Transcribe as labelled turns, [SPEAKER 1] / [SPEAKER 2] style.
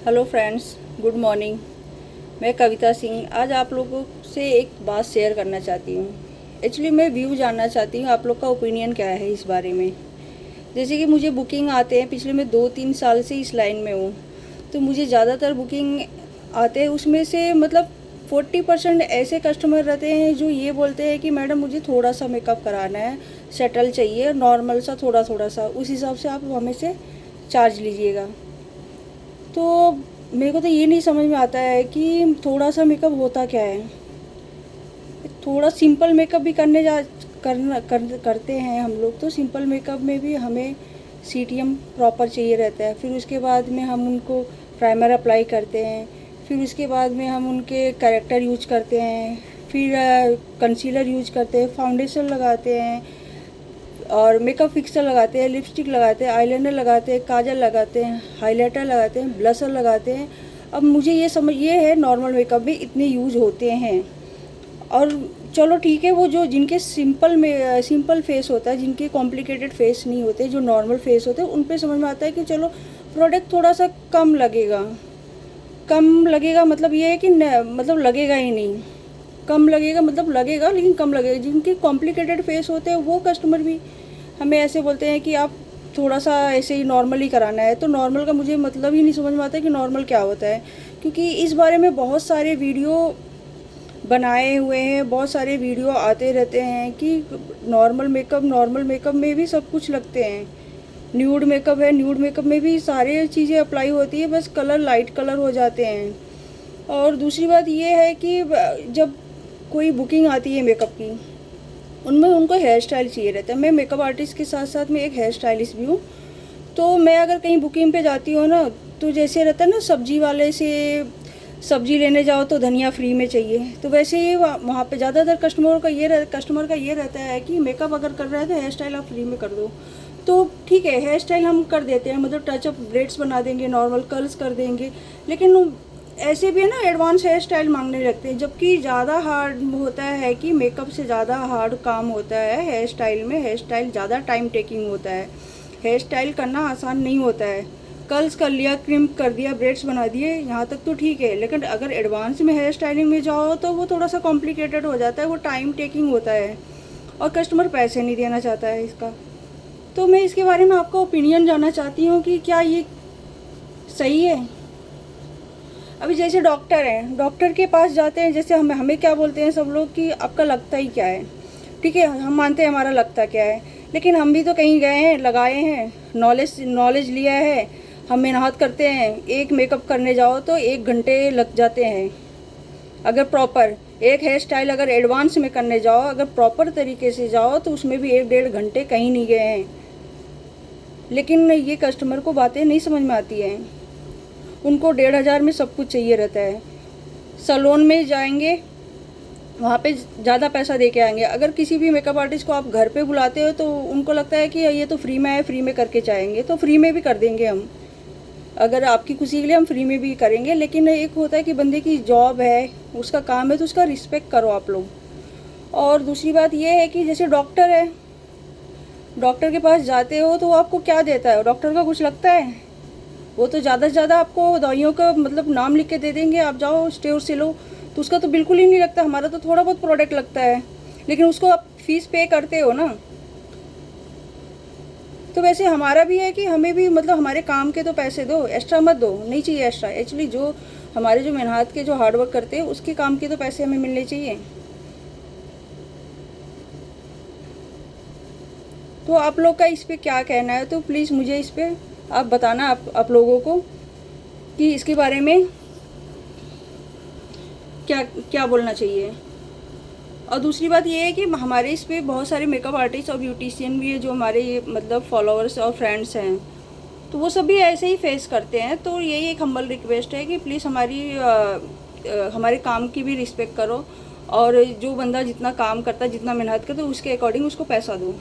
[SPEAKER 1] Hello friends, good morning. मैं कविता सिंह आज आप लोगों से एक बात शेयर करना चाहती हूँ। एक्चुअली मैं व्यू जानना चाहती हूँ, आप लोग का ओपिनियन क्या है इस बारे में। जैसे कि मुझे बुकिंग आते हैं, पिछले मैं 2-3 साल से इस लाइन में हूँ, तो मुझे ज़्यादातर बुकिंग आते हैं। उसमें से मतलब 40% ऐसे कस्टमर रहते हैं जो ये बोलते हैं कि मैडम मुझे थोड़ा सा मेकअप कराना है, सेटल चाहिए, नॉर्मल सा, थोड़ा थोड़ा सा, उस हिसाब से आप हमें से चार्ज लीजिएगा। तो मेरे को तो ये नहीं समझ में आता है कि थोड़ा सा मेकअप होता क्या है। थोड़ा सिंपल मेकअप भी करते हैं हम लोग, तो सिंपल मेकअप में भी हमें सीटीएम प्रॉपर चाहिए रहता है। फिर उसके बाद में हम उनको प्राइमर अप्लाई करते हैं, फिर उसके बाद में हम उनके करेक्टर यूज करते हैं, फिर कंसीलर यूज करते हैं, फाउंडेशन लगाते हैं और मेकअप फिक्सर लगाते हैं, लिपस्टिक लगाते हैं, आईलाइनर लगाते हैं, काजल लगाते हैं, हाइलाइटर लगाते हैं, ब्लशर लगाते हैं। अब मुझे ये है नॉर्मल मेकअप में इतने यूज होते हैं। और चलो ठीक है, वो जो जिनके सिंपल फेस होता है, जिनके कॉम्प्लिकेटेड फेस नहीं होते, जो नॉर्मल फेस होते हैं, उन पे समझ में आता है कि चलो प्रोडक्ट थोड़ा सा कम लगेगा। मतलब ये है कि मतलब लगेगा ही नहीं, कम लगेगा मतलब लगेगा लेकिन कम लगेगा। जिनके कॉम्प्लिकेटेड फेस होते हैं वो कस्टमर भी हमें ऐसे बोलते हैं कि आप थोड़ा सा ऐसे ही नॉर्मली कराना है। तो नॉर्मल का मुझे मतलब ही नहीं समझ में आता है कि नॉर्मल क्या होता है, क्योंकि इस बारे में बहुत सारे वीडियो बनाए हुए हैं, बहुत सारे वीडियो आते रहते हैं कि नॉर्मल मेकअप में भी सब कुछ लगते हैं। न्यूड मेकअप है, न्यूड मेकअप में भी सारी चीज़ें अप्लाई होती है, बस कलर लाइट कलर हो जाते हैं। और दूसरी बात ये है कि जब कोई बुकिंग आती है मेकअप की, उनमें उनको हेयर स्टाइल चाहिए रहता है। मैं मेकअप आर्टिस्ट के साथ साथ मैं एक हेयर स्टाइलिस्ट भी हूँ। तो मैं अगर कहीं बुकिंग पे जाती हूँ ना, तो जैसे रहता है ना, सब्जी वाले से सब्जी लेने जाओ तो धनिया फ्री में चाहिए, तो वैसे ही वहाँ पे ज़्यादातर कस्टमर का ये रहता है कि मेकअप अगर कर रहा है तो हेयर स्टाइल आप फ्री में कर दो। तो ठीक है, हेयर स्टाइल हम कर देते हैं, मतलब टचअप ब्रेड्स बना देंगे, नॉर्मल कर्ल्स कर देंगे, लेकिन ऐसे भी है ना एडवांस हेयर स्टाइल मांगने लगते हैं। जबकि ज़्यादा हार्ड होता है कि मेकअप से ज़्यादा हार्ड काम होता है हेयर स्टाइल में। हेयर स्टाइल ज़्यादा टाइम टेकिंग होता है, हेयर स्टाइल करना आसान नहीं होता है। कर्ल्स कर लिया, क्रिम्प कर दिया, ब्रेड्स बना दिए, यहाँ तक तो ठीक है, लेकिन अगर एडवांस में हेयर स्टाइलिंग में जाओ तो वो थोड़ा सा कॉम्प्लिकेटेड हो जाता है, वो टाइम टेकिंग होता है और कस्टमर पैसे नहीं देना चाहता है इसका। तो मैं इसके बारे में आपका ओपिनियन जानना चाहती हूँ कि क्या ये सही है। अभी जैसे डॉक्टर हैं, डॉक्टर के पास जाते हैं, जैसे हमें क्या बोलते हैं सब लोग कि आपका लगता ही क्या है। ठीक है, हम मानते हैं हमारा लगता क्या है, लेकिन हम भी तो कहीं गए हैं, लगाए हैं, नॉलेज लिया है, हम मेहनत करते हैं। एक मेकअप करने जाओ तो 1 घंटे लग जाते हैं। अगर प्रॉपर एक हेयर स्टाइल अगर एडवांस में करने जाओ, अगर प्रॉपर तरीके से जाओ, तो उसमें भी 1-1.5 घंटे कहीं नहीं गए हैं। लेकिन ये कस्टमर को बातें नहीं समझ में आती हैं। उनको 1,500 में सब कुछ चाहिए रहता है। सैलून में जाएंगे, वहाँ पे ज़्यादा पैसा दे के आएंगे। अगर किसी भी मेकअप आर्टिस्ट को आप घर पे बुलाते हो तो उनको लगता है कि ये तो फ्री में है, फ्री में करके जाएंगे, तो फ्री में भी कर देंगे हम। अगर आपकी खुशी के लिए हम फ्री में भी करेंगे, लेकिन एक होता है कि बंदे की जॉब है, उसका काम है, तो उसका रिस्पेक्ट करो आप लोग। और दूसरी बात ये है कि जैसे डॉक्टर है, डॉक्टर के पास जाते हो तो वो आपको क्या देता है, डॉक्टर का कुछ लगता है? वो तो ज़्यादा से ज़्यादा आपको दवाइयों का मतलब नाम लिख के दे देंगे, आप जाओ स्टोर से लो। तो उसका तो बिल्कुल ही नहीं लगता। हमारा तो थोड़ा बहुत प्रोडक्ट लगता है, लेकिन उसको आप फीस पे करते हो ना। तो वैसे हमारा भी है कि हमें भी मतलब हमारे काम के तो पैसे दो, एक्स्ट्रा मत दो, नहीं चाहिए एक्स्ट्रा। एक्चुअली जो हमारे जो मेहनत के जो हार्डवर्क करते हैं उसके काम के तो पैसे हमें मिलने चाहिए। तो आप लोग का इस पर क्या कहना है, तो प्लीज़ मुझे इस पर आप बताना, आप लोगों को कि इसके बारे में क्या क्या बोलना चाहिए। और दूसरी बात ये है कि हमारे इस पे बहुत सारे मेकअप आर्टिस्ट और ब्यूटिशियन भी है जो हमारे मतलब फॉलोअर्स और फ्रेंड्स हैं, तो वो सभी ऐसे ही फेस करते हैं। तो यही एक हम्बल रिक्वेस्ट है कि प्लीज़ हमारे काम की भी रिस्पेक्ट करो, और जो बंदा जितना काम करता है, जितना मेहनत करता है, उसके अकॉर्डिंग उसको पैसा दो।